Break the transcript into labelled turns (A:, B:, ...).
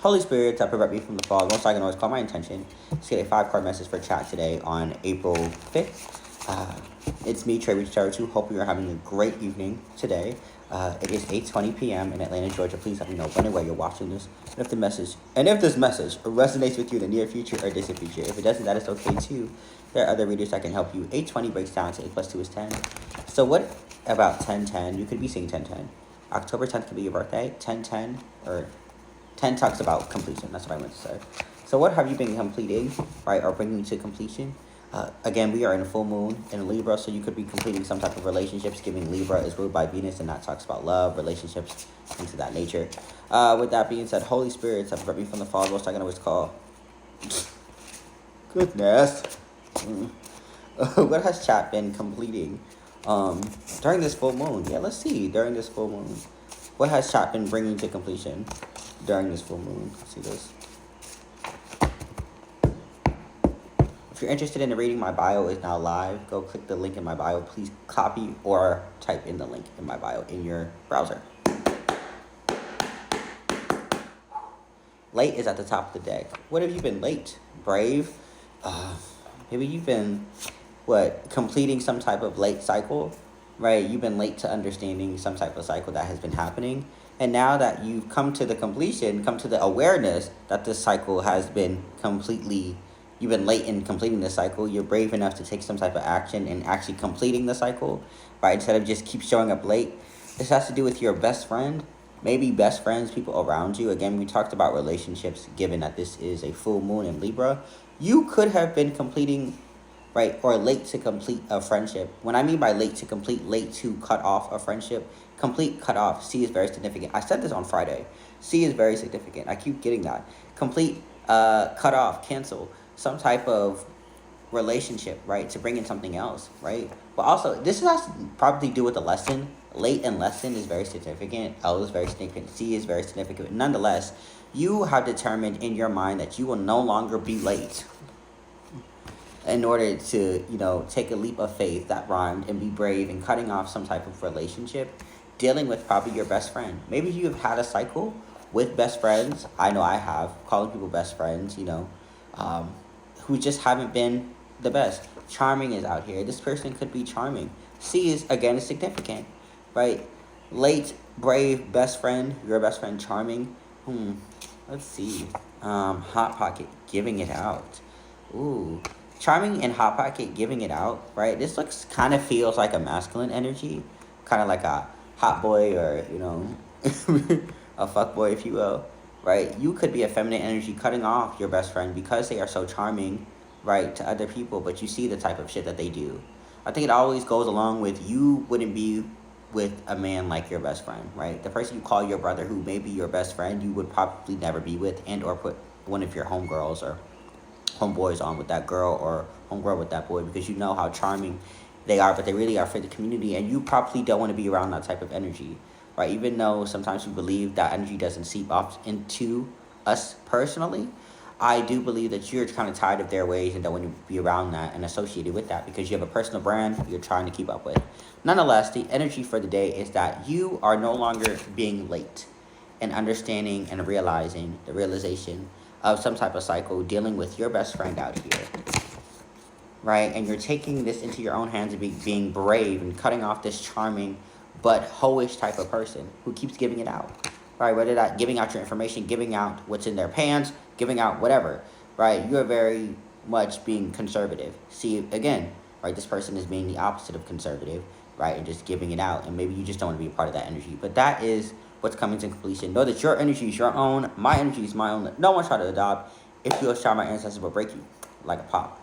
A: Holy Spirit, prevent me from the fog. Most I can always call my intention. Let's get a 5-card message for chat today on April 5th. It's me, Trey Rich 2. Hope you're having a great evening today. It is 8:20 p.m. in Atlanta, Georgia. Please let me know when and where you're watching this. And if this message resonates with you in the near future or distant future. If it doesn't, that is okay too. There are other readers that can help you. 8:20 breaks down to 8 plus 2 is 10. So what about 10:10? You could be saying 10:10. October 10th could be your birthday. 10:10 or 10 talks about completion. That's what I meant to say. So what have you been completing, right, or bringing to completion? Again, we are in a full moon in Libra, so you could be completing some type of relationships. Giving Libra is ruled by Venus, and that talks about love, relationships, things of that nature. With that being said, Holy Spirit, prevent me from the fall. Most I can always call. Goodness. What has chat been completing during this full moon? Yeah, let's see. During this full moon, what has chat been bringing to completion during this full moon? Let's see this. If you're interested in reading, my bio is now live. Go click the link in my bio. Please copy or type in the link in my bio in your browser. Late is at the top of the deck. What have you been late? Brave? Maybe you've been, completing some type of late cycle, right? You've been late to understanding some type of cycle that has been happening. And now that you've come to the completion, come to the awareness that this cycle has been you've been late in completing the cycle, you're brave enough to take some type of action in actually completing the cycle, right? Instead of just keep showing up late. This has to do with your best friend, maybe best friends, people around you. Again, we talked about relationships, given that this is a full moon in Libra. You could have been completing, right, or late to complete a friendship. When I mean by late to complete, late to cut off a friendship, complete cut off, C is very significant. I said this on Friday. C is very significant. I keep getting that. Complete, cut off, cancel some type of relationship, right, to bring in something else, right? But also, this has to probably do with the lesson. Late and lesson is very significant. L is very significant. C is very significant. Nonetheless, you have determined in your mind that you will no longer be late in order to, take a leap of faith that rhymed and be brave in cutting off some type of relationship, dealing with probably your best friend. Maybe you have had a cycle with best friends. I know I have, calling people best friends, who just haven't been the best. Charming is out here. This person could be charming. C is, again, is significant, right? Late, brave, best friend, your best friend, charming. Let's see. Hot Pocket, giving it out. Ooh. Charming and Hot Pocket, giving it out, right? This kind of feels like a masculine energy. Kind of like a hot boy or, a fuck boy, if you will. Right, you could be a feminine energy cutting off your best friend because they are so charming, right, to other people, but you see the type of shit that they do. I think it always goes along with you wouldn't be with a man like your best friend, right? The person you call your brother who may be your best friend, you would probably never be with and or put one of your homegirls or homeboys on with that girl or homegirl with that boy because you know how charming they are, but they really are for the community, and you probably don't want to be around that type of energy. Right, even though sometimes we believe that energy doesn't seep off into us personally, I do believe that you're kind of tired of their ways and don't want to be around that and associated with that because you have a personal brand you're trying to keep up with. Nonetheless, the energy for the day is that you are no longer being late and understanding and realizing the realization of some type of cycle dealing with your best friend out here. Right, and you're taking this into your own hands and being brave and cutting off this charming but hoish type of person who keeps giving it out, right? Whether that giving out your information, giving out what's in their pants, giving out whatever, right? You're very much being conservative. See, again, right, this person is being the opposite of conservative, right, and just giving it out, and maybe you just don't want to be a part of that energy. But that is what's coming to completion. Know that your energy is your own, my energy is my own. No one try to adopt. If you shot my ancestors will break you like a pop.